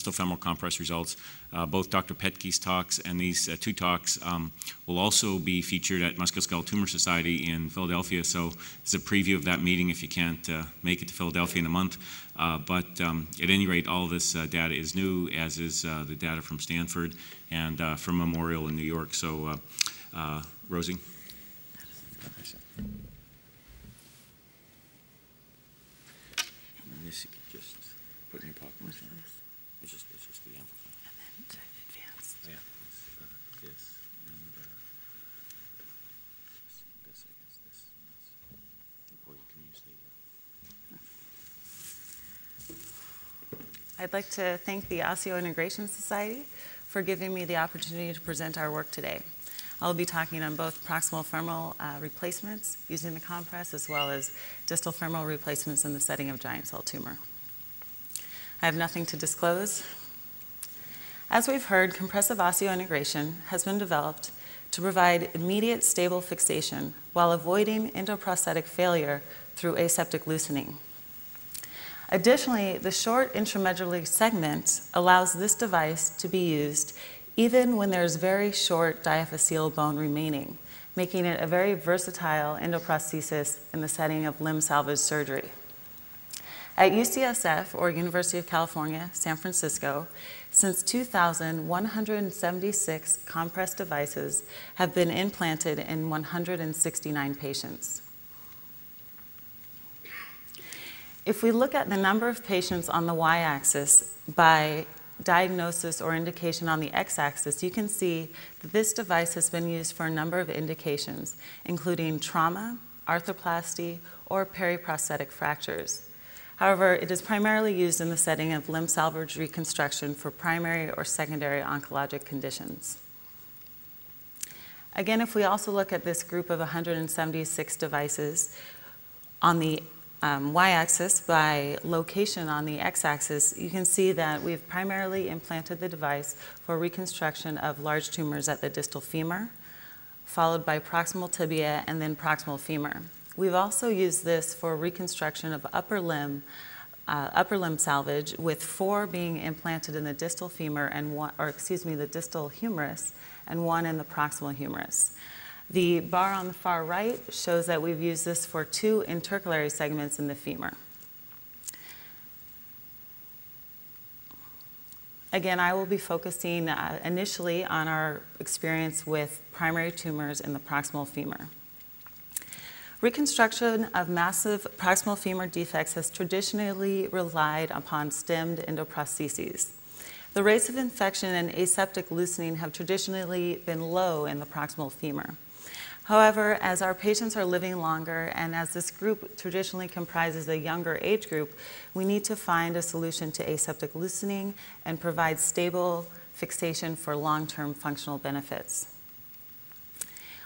femoral compress results. Both Dr. Petke's talks and these two talks will also be featured at Musculoskeletal Tumor Society in Philadelphia. So it's a preview of that meeting if you can't make it to Philadelphia in a month. But at any rate, all this data is new, as is the data from Stanford and from Memorial in New York. So, Rosie. And this you could just put in your pocket. It's just the amplifier. And then to advance. Yeah, it's, this and this, I guess, this. Or you can use the... I'd like to thank the Osseointegration Society for giving me the opportunity to present our work today. I'll be talking on both proximal femoral replacements using the compress, as well as distal femoral replacements in the setting of giant cell tumor. I have nothing to disclose. As we've heard, compressive osseointegration has been developed to provide immediate stable fixation while avoiding endoprosthetic failure through aseptic loosening. Additionally, the short intramedullary segment allows this device to be used even when there's very short diaphyseal bone remaining, making it a very versatile endoprosthesis in the setting of limb salvage surgery. At UCSF, or University of California, San Francisco, since 2000, 176 compressed devices have been implanted in 169 patients. If we look at the number of patients on the y-axis by diagnosis or indication on the x-axis, you can see that this device has been used for a number of indications, including trauma, arthroplasty, or periprosthetic fractures. However, it is primarily used in the setting of limb salvage reconstruction for primary or secondary oncologic conditions. Again, if we also look at this group of 176 devices on the y-axis by location on the x-axis, you can see that we've primarily implanted the device for reconstruction of large tumors at the distal femur, followed by proximal tibia and then proximal femur. We've also used this for reconstruction of upper limb salvage, with 4 being implanted in the distal femur and the distal humerus, and 1 in the proximal humerus. The bar on the far right shows that we've used this for 2 intercalary segments in the femur. Again, I will be focusing initially on our experience with primary tumors in the proximal femur. Reconstruction of massive proximal femur defects has traditionally relied upon stemmed endoprostheses. The rates of infection and aseptic loosening have traditionally been low in the proximal femur. However, as our patients are living longer and as this group traditionally comprises a younger age group, we need to find a solution to aseptic loosening and provide stable fixation for long-term functional benefits.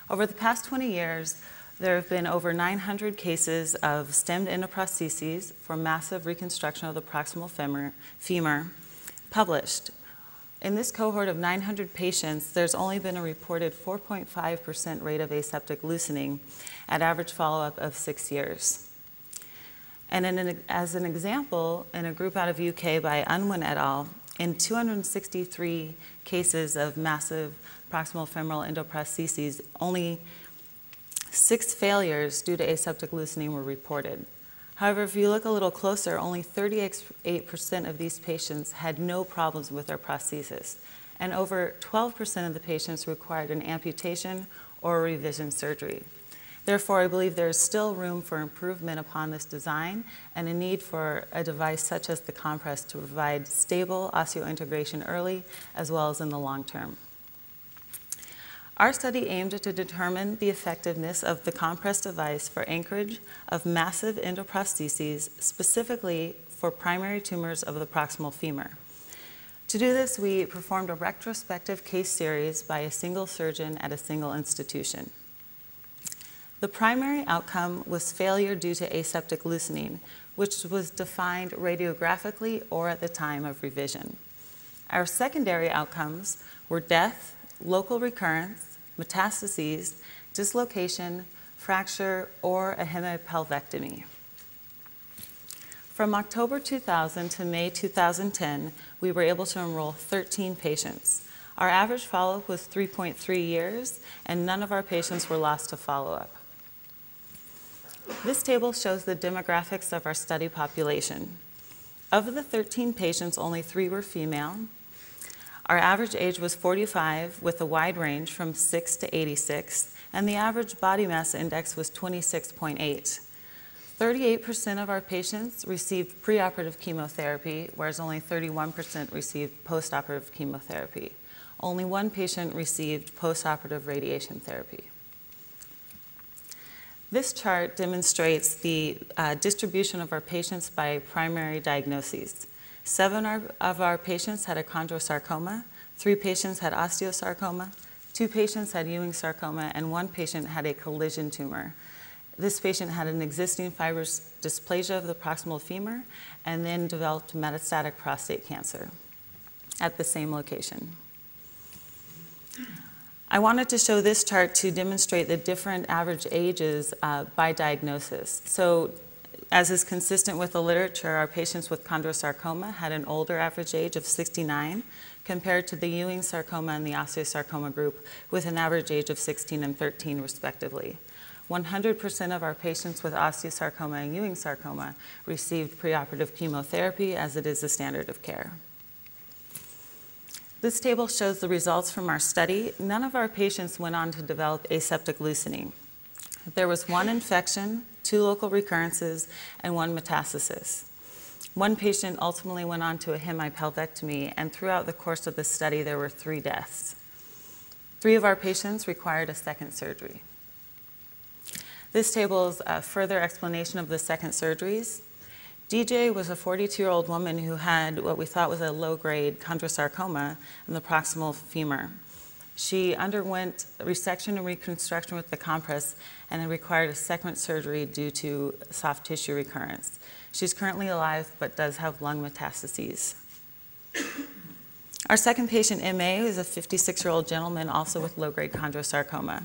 Over the past 20 years, there have been over 900 cases of stemmed endoprostheses for massive reconstruction of the proximal femur published. In this cohort of 900 patients, there's only been a reported 4.5% rate of aseptic loosening at average follow-up of 6 years. And as an example, in a group out of UK by Unwin et al., in 263 cases of massive proximal femoral endoprostheses, only 6 failures due to aseptic loosening were reported. However, if you look a little closer, only 38% of these patients had no problems with their prosthesis, and over 12% of the patients required an amputation or revision surgery. Therefore, I believe there is still room for improvement upon this design and a need for a device such as the compress to provide stable osseointegration early as well as in the long term. Our study aimed to determine the effectiveness of the compress device for anchorage of massive endoprostheses, specifically for primary tumors of the proximal femur. To do this, we performed a retrospective case series by a single surgeon at a single institution. The primary outcome was failure due to aseptic loosening, which was defined radiographically or at the time of revision. Our secondary outcomes were death, local recurrence, metastases, dislocation, fracture, or a hemipelvectomy. From October 2000 to May 2010, we were able to enroll 13 patients. Our average follow-up was 3.3 years, and none of our patients were lost to follow-up. This table shows the demographics of our study population. Of the 13 patients, only 3 were female. Our average age was 45, with a wide range from 6 to 86, and the average body mass index was 26.8. 38% of our patients received preoperative chemotherapy, whereas only 31% received postoperative chemotherapy. Only 1 patient received postoperative radiation therapy. This chart demonstrates the distribution of our patients by primary diagnoses. 7 of our patients had a chondrosarcoma, 3 patients had osteosarcoma, 2 patients had Ewing sarcoma, and 1 patient had a collision tumor. This patient had an existing fibrous dysplasia of the proximal femur and then developed metastatic prostate cancer at the same location. I wanted to show this chart to demonstrate the different average ages by diagnosis. So, as is consistent with the literature, our patients with chondrosarcoma had an older average age of 69 compared to the Ewing sarcoma and the osteosarcoma group with an average age of 16 and 13 respectively. 100% of our patients with osteosarcoma and Ewing sarcoma received preoperative chemotherapy, as it is the standard of care. This table shows the results from our study. None of our patients went on to develop aseptic loosening. There was 1 infection, 2 local recurrences, and 1 metastasis. 1 patient ultimately went on to a hemipelvectomy, and throughout the course of the study, there were 3 deaths. 3 of our patients required a second surgery. This table is a further explanation of the second surgeries. DJ was a 42-year-old woman who had what we thought was a low-grade chondrosarcoma in the proximal femur. She underwent resection and reconstruction with the compress and then required a second surgery due to soft tissue recurrence. She's currently alive but does have lung metastases. Our second patient, MA, is a 56-year-old gentleman also with low-grade chondrosarcoma.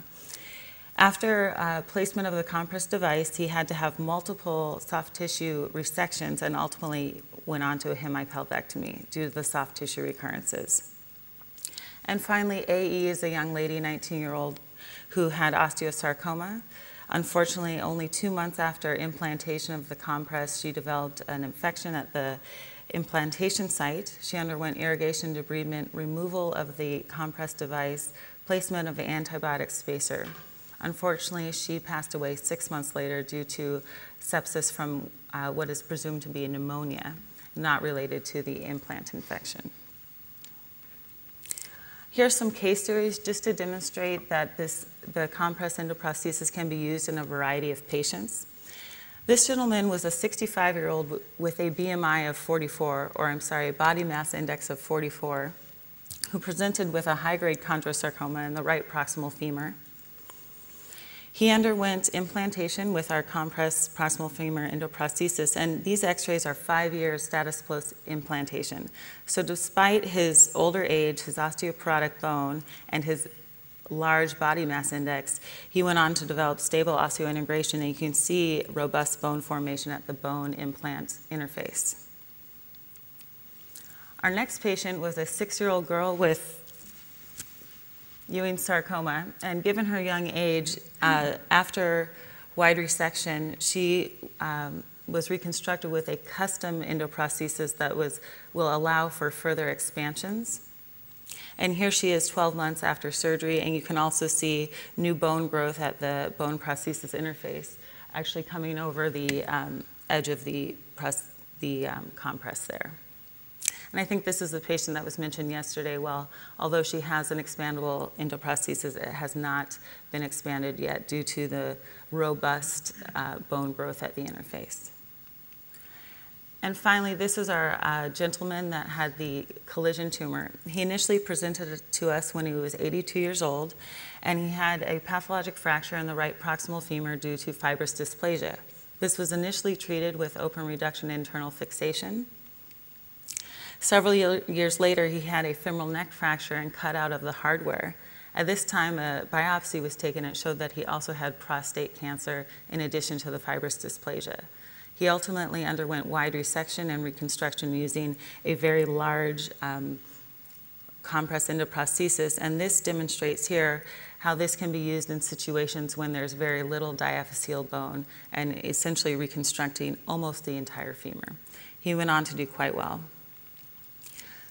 After placement of the compress device, he had to have multiple soft tissue resections and ultimately went on to a hemipelvectomy due to the soft tissue recurrences. And finally, AE is a young lady, 19-year-old, who had osteosarcoma. Unfortunately, only 2 months after implantation of the compress, she developed an infection at the implantation site. She underwent irrigation debridement, removal of the compress device, placement of the antibiotic spacer. Unfortunately, she passed away 6 months later due to sepsis from what is presumed to be pneumonia, not related to the implant infection. Here are some case stories just to demonstrate that the compress endoprosthesis can be used in a variety of patients. This gentleman was a 65-year-old with a BMI of 44, or I'm sorry, a body mass index of 44, who presented with a high-grade chondrosarcoma in the right proximal femur. He underwent implantation with our compress proximal femur endoprosthesis, and these x-rays are 5 years status post implantation. So despite his older age, his osteoporotic bone, and his large body mass index, he went on to develop stable osseointegration, and you can see robust bone formation at the bone implant interface. Our next patient was a 6-year-old girl with Ewing sarcoma, and given her young age, after wide resection, she was reconstructed with a custom endoprosthesis that will allow for further expansions. And here she is 12 months after surgery, and you can also see new bone growth at the bone prosthesis interface, actually coming over the edge of the compress there. And I think this is the patient that was mentioned yesterday. Well, although she has an expandable endoprosthesis, it has not been expanded yet due to the robust bone growth at the interface. And finally, this is our gentleman that had the collision tumor. He initially presented it to us when he was 82 years old, and he had a pathologic fracture in the right proximal femur due to fibrous dysplasia. This was initially treated with open reduction internal fixation. Several years later, he had a femoral neck fracture and cut out of the hardware. At this time, a biopsy was taken and showed that he also had prostate cancer in addition to the fibrous dysplasia. He ultimately underwent wide resection and reconstruction using a very large compressed endoprosthesis, and this demonstrates here how this can be used in situations when there's very little diaphyseal bone and essentially reconstructing almost the entire femur. He went on to do quite well.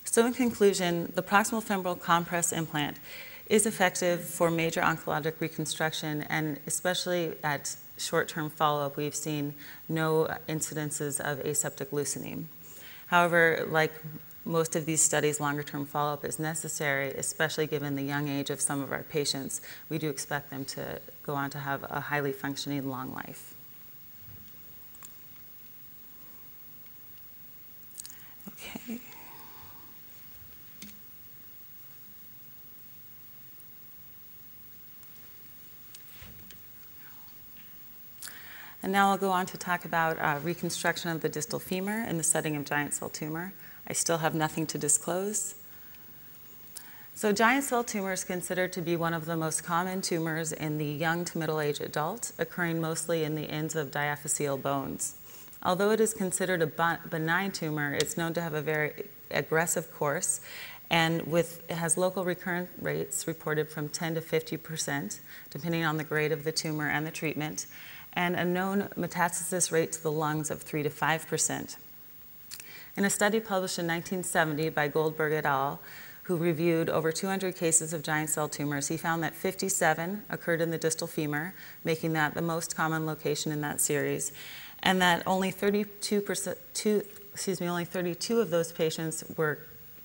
So in conclusion, the proximal femoral compress implant is effective for major oncologic reconstruction, and especially at short-term follow-up, we've seen no incidences of aseptic loosening. However, like most of these studies, longer-term follow-up is necessary, especially given the young age of some of our patients. We do expect them to go on to have a highly functioning long life. Okay. And now I'll go on to talk about reconstruction of the distal femur in the setting of giant cell tumor. I still have nothing to disclose. So giant cell tumor is considered to be one of the most common tumors in the young to middle-aged adult, occurring mostly in the ends of diaphyseal bones. Although it is considered a benign tumor, it's known to have a very aggressive course, and it has local recurrent rates reported from 10 to 50%, depending on the grade of the tumor and the treatment, and a known metastasis rate to the lungs of 3 to 5%. In a study published in 1970 by Goldberg et al., who reviewed over 200 cases of giant cell tumors, he found that 57 occurred in the distal femur, making that the most common location in that series, and that only 32 of those patients were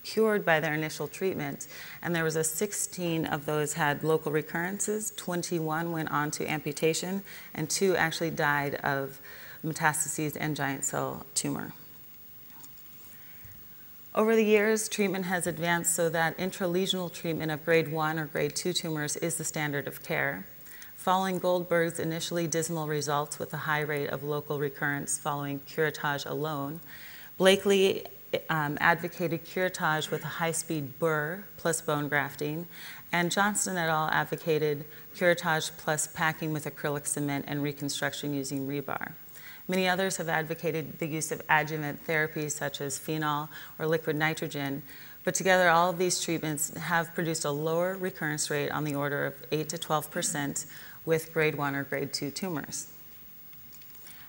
cured by their initial treatment, and there was 16 of those had local recurrences, 21 went on to amputation, and 2 actually died of metastases and giant cell tumor. Over the years, treatment has advanced so that intralesional treatment of grade 1 or grade 2 tumors is the standard of care. Following Goldberg's initially dismal results with a high rate of local recurrence following curettage alone, Blakely advocated curettage with a high-speed burr plus bone grafting, and Johnston et al. Advocated curettage plus packing with acrylic cement and reconstruction using rebar. Many others have advocated the use of adjuvant therapies such as phenol or liquid nitrogen, but together all of these treatments have produced a lower recurrence rate on the order of 8 to 12% with grade 1 or grade 2 tumors.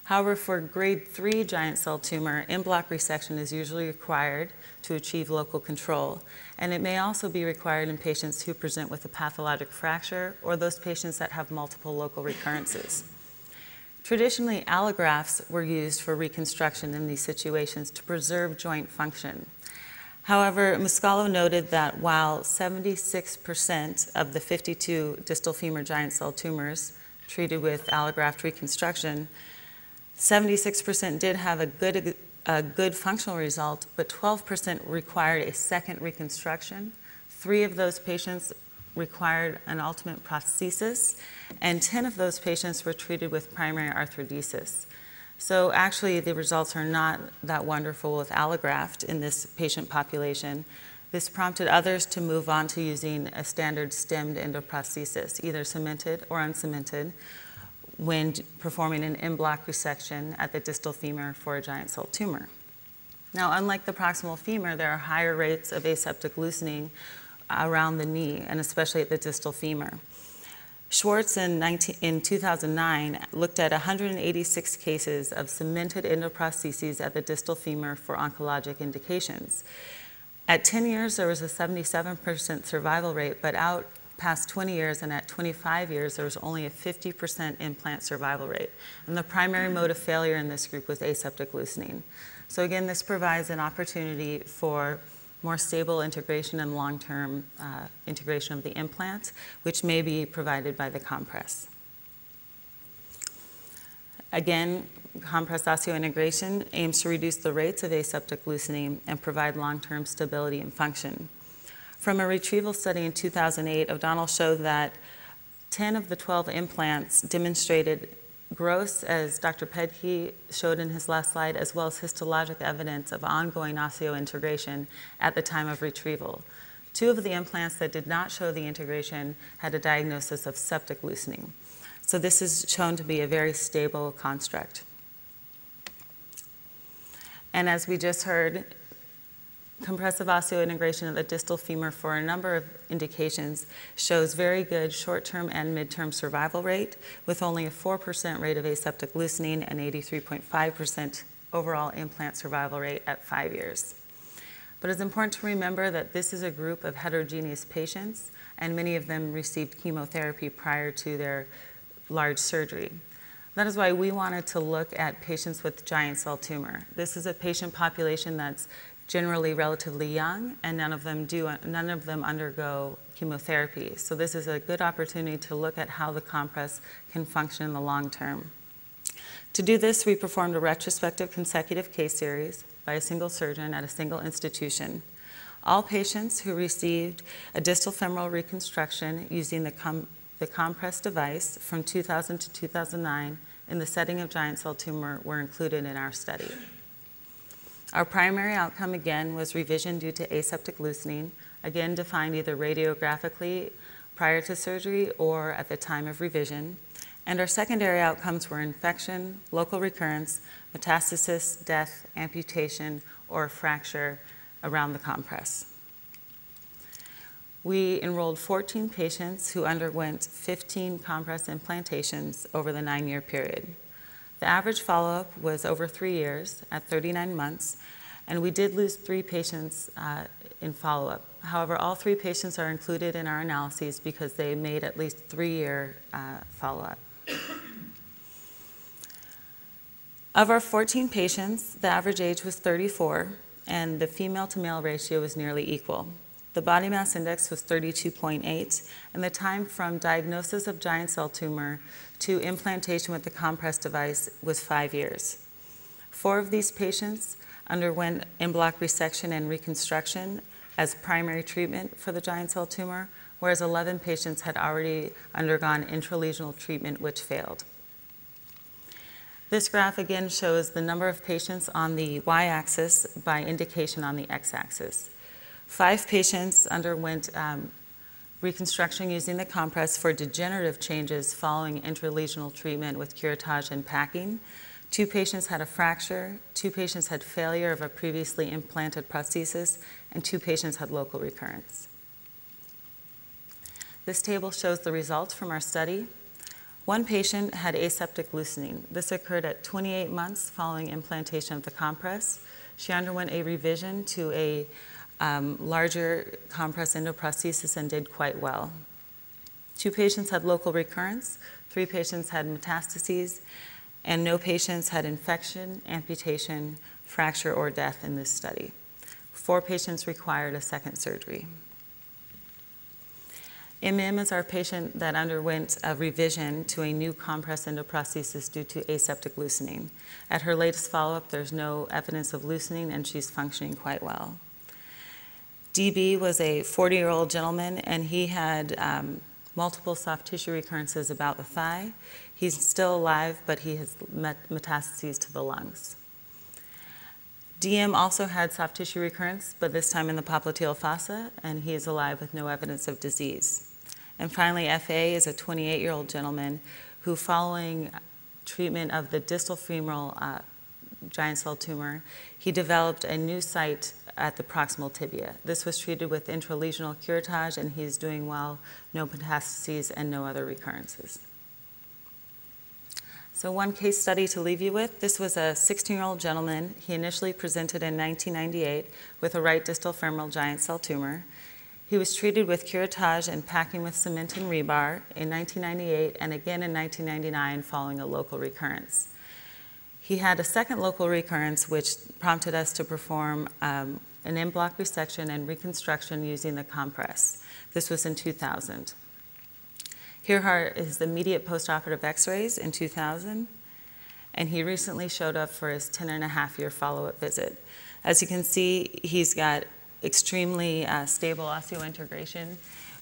However, for grade 3 giant cell tumor, in-block resection is usually required to achieve local control, and it may also be required in patients who present with a pathologic fracture or those patients that have multiple local recurrences. Traditionally, allografts were used for reconstruction in these situations to preserve joint function. However, Muscalo noted that while 76% of the 52 distal femur giant cell tumors treated with allograft reconstruction, 76% did have a good functional result, but 12% required a second reconstruction. 3 of those patients required an ultimate prosthesis, and 10 of those patients were treated with primary arthrodesis. So actually, the results are not that wonderful with allograft in this patient population. This prompted others to move on to using a standard stemmed endoprosthesis, either cemented or uncemented, when performing an in-block resection at the distal femur for a giant cell tumor. Now, unlike the proximal femur, there are higher rates of aseptic loosening around the knee, and especially at the distal femur. Schwartz in 2009 looked at 186 cases of cemented endoprostheses at the distal femur for oncologic indications. At 10 years, there was a 77% survival rate, but out past 20 years and at 25 years, there was only a 50% implant survival rate. And the primary mode of failure in this group was aseptic loosening. So again, this provides an opportunity for more stable integration and long-term integration of the implant, which may be provided by the compress. Again, compress osseointegration aims to reduce the rates of aseptic loosening and provide long-term stability and function. From a retrieval study in 2008, O'Donnell showed that 10 of the 12 implants demonstrated gross, as Dr. Pedke showed in his last slide, as well as histologic evidence of ongoing osseointegration at the time of retrieval. 2 of the implants that did not show the integration had a diagnosis of septic loosening. So this is shown to be a very stable construct. And as we just heard, compressive osseointegration of the distal femur for a number of indications shows very good short-term and mid-term survival rate, with only a 4% rate of aseptic loosening and 83.5% overall implant survival rate at 5 years. But it's important to remember that this is a group of heterogeneous patients, and many of them received chemotherapy prior to their large surgery. That is why we wanted to look at patients with giant cell tumor. This is a patient population that's generally relatively young, and none of them undergo chemotherapy. So this is a good opportunity to look at how the compress can function in the long term. To do this, we performed a retrospective consecutive case series by a single surgeon at a single institution. All patients who received a distal femoral reconstruction using the compress device from 2000 to 2009 in the setting of giant cell tumor were included in our study. Our primary outcome, again, was revision due to aseptic loosening, again defined either radiographically prior to surgery or at the time of revision. And our secondary outcomes were infection, local recurrence, metastasis, death, amputation, or fracture around the compress. We enrolled 14 patients who underwent 15 compress implantations over the 9-year period. The average follow-up was over 3 years at 39 months, and we did lose 3 patients in follow-up. However, all 3 patients are included in our analyses because they made at least 3-year follow-up. Of our 14 patients, the average age was 34, and the female to male ratio was nearly equal. The body mass index was 32.8, and the time from diagnosis of giant cell tumor to implantation with the compress device was 5 years. 4 of these patients underwent in-block resection and reconstruction as primary treatment for the giant cell tumor, whereas 11 patients had already undergone intralesional treatment, which failed. This graph again shows the number of patients on the y-axis by indication on the x-axis. 5 patients underwent reconstruction using the compress for degenerative changes following intralesional treatment with curettage and packing. 2 patients had a fracture, 2 patients had failure of a previously implanted prosthesis, and 2 patients had local recurrence. This table shows the results from our study. 1 patient had aseptic loosening. This occurred at 28 months following implantation of the compress. She underwent a revision to a larger compress endoprosthesis and did quite well. 2 patients had local recurrence, 3 patients had metastases, and no patients had infection, amputation, fracture, or death in this study. 4 patients required a second surgery. MM is our patient that underwent a revision to a new compress endoprosthesis due to aseptic loosening. At her latest follow-up, there's no evidence of loosening, and she's functioning quite well. DB was a 40-year-old gentleman, and he had multiple soft tissue recurrences about the thigh. He's still alive, but he has metastases to the lungs. DM also had soft tissue recurrence, but this time in the popliteal fossa, and he is alive with no evidence of disease. And finally, FA is a 28-year-old gentleman who, following treatment of the distal femoral giant cell tumor, he developed a new site at the proximal tibia. This was treated with intralesional curettage, and he's doing well, no metastases and no other recurrences. So one case study to leave you with, this was a 16-year-old gentleman. He initially presented in 1998 with a right distal femoral giant cell tumor. He was treated with curettage and packing with cement and rebar in 1998 and again in 1999 following a local recurrence. He had a second local recurrence, which prompted us to perform an in-block resection and reconstruction using the compress. This was in 2000. Here is the immediate postoperative x-rays in 2000, and he recently showed up for his 10.5-year follow-up visit. As you can see, he's got extremely stable osseointegration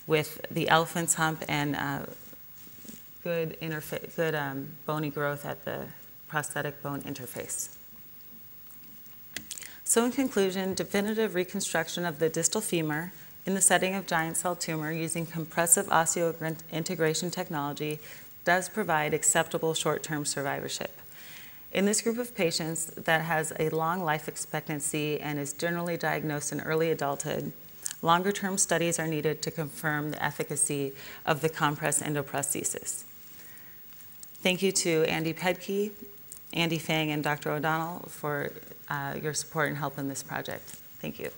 with the elephant's hump and good bony growth at the prosthetic bone interface. So in conclusion, definitive reconstruction of the distal femur in the setting of giant cell tumor using compressive osseointegration technology does provide acceptable short-term survivorship. In this group of patients that has a long life expectancy and is generally diagnosed in early adulthood, longer-term studies are needed to confirm the efficacy of the compress endoprosthesis. Thank you to Andy Pedke, Andy Fang, and Dr. O'Donnell for your support and help in this project. Thank you.